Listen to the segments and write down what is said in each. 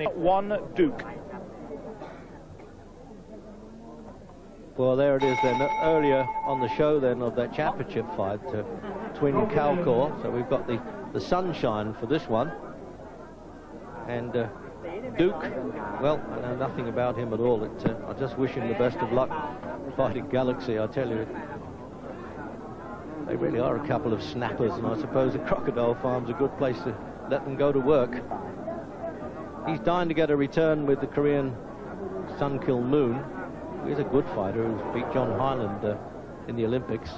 One Duke. Well, there it is then, earlier on the show then of that championship fight, twin Kaokor. So we've got the sunshine for this one. And Duke, well, I know nothing about him at all. I just wish him the best of luck fighting Galaxy, I tell you. They really are a couple of snappers, and I suppose the Crocodile Farm's a good place to let them go to work. He's dying to get a return with the Korean Sun Kill Moon. He's a good fighter who's beat John Hyland in the Olympics.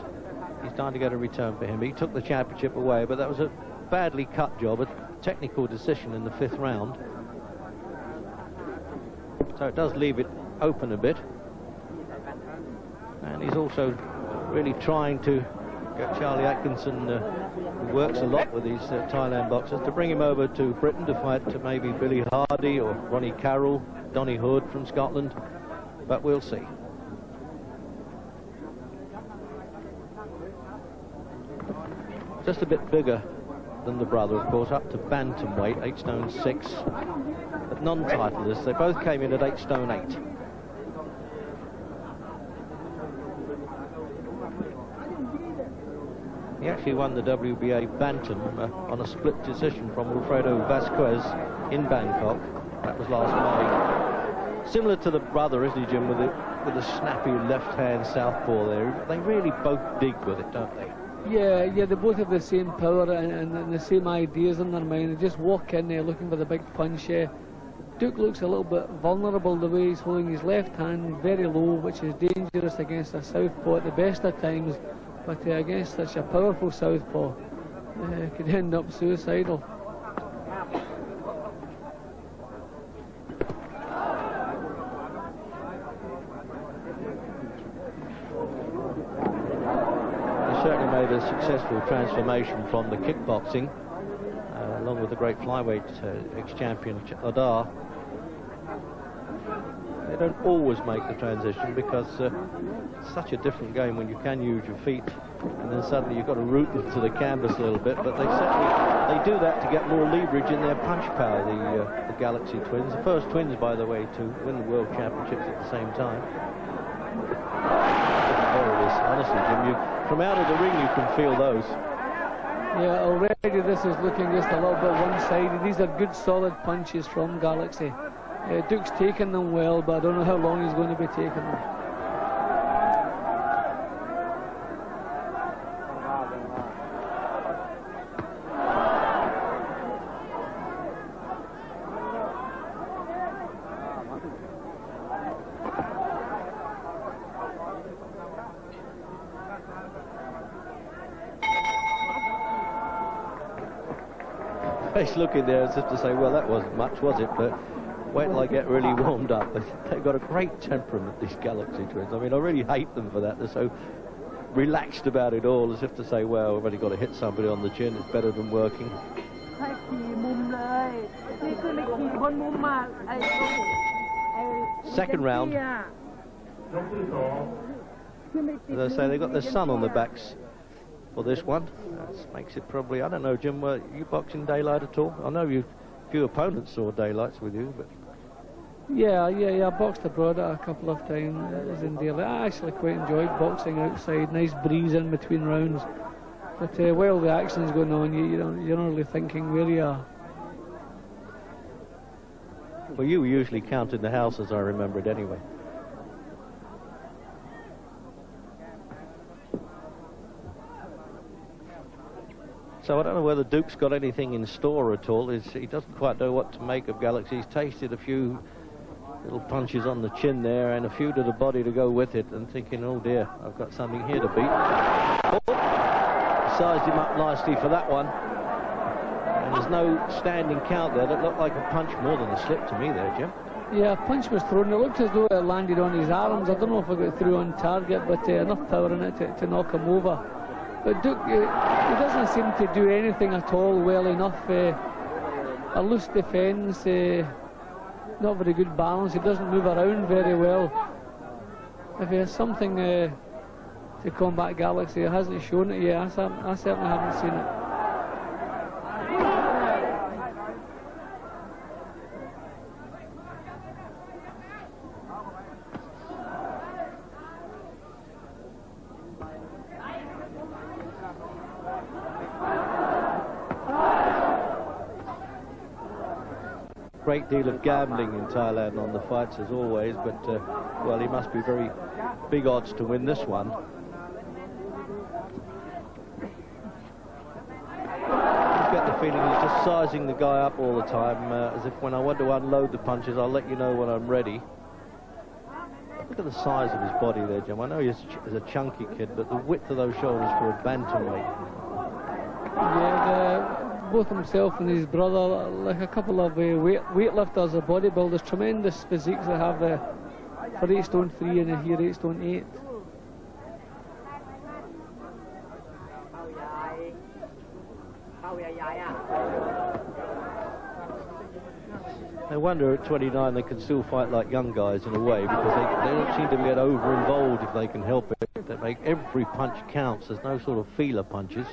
He's dying to get a return for him. He took the championship away, but that was a badly cut job, a technical decision in the 5th round. So it does leave it open a bit. And he's also really trying to get Charlie Atkinson, who works a lot with these Thailand boxers, to bring him over to Britain to fight to maybe Billy Hardy or Ronnie Carroll, Donny Hood from Scotland. But we'll see. Just a bit bigger than the brother, of course, up to bantamweight, 8 stone 6. But non-titleists, they both came in at 8 stone 8. He actually won the WBA Bantam on a split decision from Alfredo Vasquez in Bangkok. That was last May. Similar to the brother, isn't he, Jim, with a snappy left-hand southpaw there. They really both dig with it, don't they? Yeah, they both have the same power and the same ideas in their mind. They just walk in there looking for the big punch. Duke looks a little bit vulnerable the way he's holding his left hand very low, which is dangerous against a southpaw at the best of times. But against such a powerful southpaw, could end up suicidal. Made a successful transformation from the kickboxing, along with the great flyweight ex-champion Adar. They don't always make the transition because it's such a different game when you can use your feet, and then suddenly you've got to root them to the canvas a little bit. But they do that to get more leverage in their punch power. The Galaxy twins, the first twins, by the way, to win the World Championships at the same time. Honestly, Jim, from out of the ring you can feel those. Yeah, already this is looking just a little bit one-sided. These are good solid punches from Galaxy. Duke's taken them well, but I don't know how long he's going to be taking them. Face looking there as if to say, well, that wasn't much, was it? But wait till I get really warmed up. They've got a great temperament, these Galaxy twins. I mean, I really hate them for that. They're so relaxed about it all, as if to say, well, we've only got to hit somebody on the chin. It's better than working. Second round. As I say, they've got their son on their backs for this one. That makes it probably, I don't know, Jim, were you boxing daylight at all? I know few opponents saw daylights with you, but... Yeah, I boxed abroad a couple of times in daylight. I actually quite enjoyed boxing outside, nice breeze in between rounds. But while the action's going on, you're not really thinking where you are. Well, you were usually counting the house, as I remember it anyway. So I don't know whether Duke's got anything in store at all. He doesn't quite know what to make of Galaxy. He's tasted a few little punches on the chin there and a few to the body to go with it, and thinking, oh dear, I've got something here to beat. Oh, sized him up nicely for that one. And there's no standing count there. That looked like a punch more than a slip to me there, Jim. Yeah, a punch was thrown. It looked as though it landed on his arms. I don't know if it got through on target, but enough power in it to knock him over. But Duke, he doesn't seem to do anything at all well enough. A loose defence, not very good balance. He doesn't move around very well. If he has something to combat Galaxy, he hasn't shown it yet. I certainly haven't seen it. great deal of gambling in Thailand on the fights as always, but well, he must be very big odds to win this one. I get the feeling he's just sizing the guy up all the time, as if when I want to unload the punches, I'll let you know when I'm ready. Look at the size of his body there, Jim. I know he's a chunky kid, but the width of those shoulders for a bantamweight. Yeah, both himself and his brother, like a couple of weightlifters or bodybuilders, tremendous physiques they have for 8 stone 3 and here 8 stone 8. I wonder at 29 they can still fight like young guys in a way, because they don't seem to get over-involved if they can help it. They make every punch counts. There's no sort of feeler punches.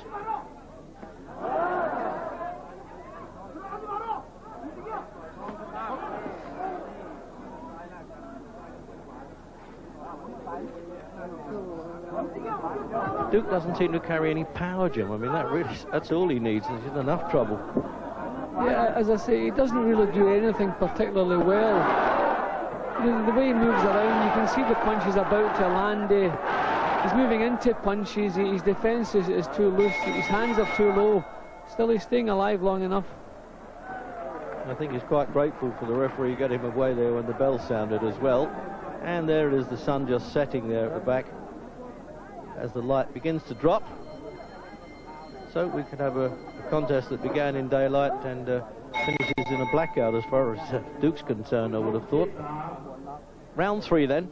Duke doesn't seem to carry any power, Jim. I mean, that's all he needs. There's enough trouble. Yeah, as I say, he doesn't really do anything particularly well. The way he moves around, you can see the punches about to land. He's moving into punches. His defence is too loose. His hands are too low. Still, he's staying alive long enough. I think he's quite grateful for the referee getting him away there when the bell sounded as well. And there it is, the sun just setting there at the back as the light begins to drop. So we could have a contest that began in daylight and finishes in a blackout as far as Duke's concerned, I would have thought. Round 3 then.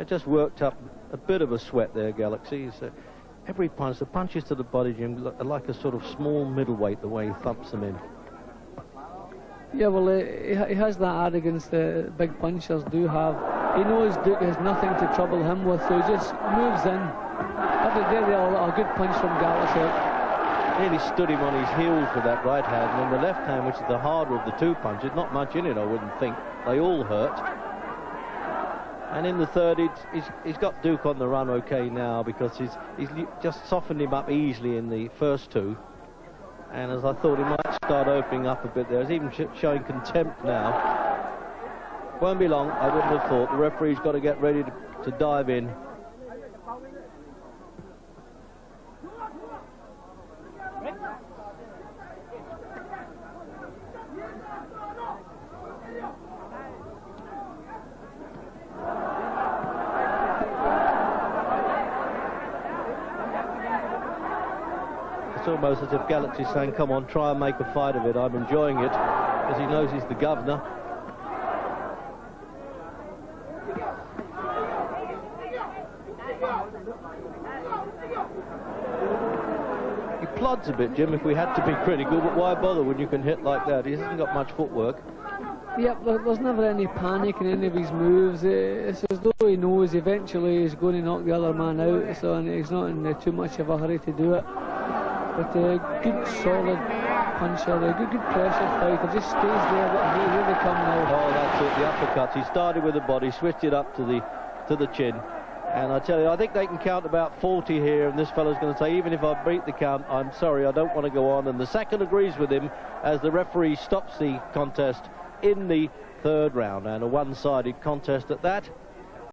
Just worked up a bit of a sweat there, Galaxy. Every punch, the punches to the body, Jim, are like a sort of small middleweight, the way he thumps them in. Yeah, well, he has that arrogance that big punchers do have. He knows Duke has nothing to trouble him with, so he just moves in. A good punch from Galaxy. Nearly stood him on his heels with that right hand, and then the left hand, which is the harder of the 2 punches, not much in it, I wouldn't think. They all hurt. And in the third, he's got Duke on the run okay now, because he's just softened him up easily in the first 2. And as I thought, he might start opening up a bit there. He's even showing contempt now. Won't be long, I wouldn't have thought. The referee's got to get ready to dive in. It's almost as if Galaxy's saying, come on, try and make a fight of it. I'm enjoying it, because he knows he's the governor. He plods a bit, Jim, if we had to be critical, but why bother when you can hit like that? He hasn't got much footwork. Yep, there's never any panic in any of his moves. It's as though he knows eventually he's going to knock the other man out, so he's not in too much of a hurry to do it. But a good solid puncher, a good pressure fighter, just stays there. But here they come now. Oh, that's it, the uppercuts. He started with the body, switched it up to the chin. And I tell you, I think they can count about 40 here, and this fellow's going to say, even if I beat the count, I'm sorry, I don't want to go on. And the second agrees with him as the referee stops the contest in the 3rd round. And a one-sided contest at that.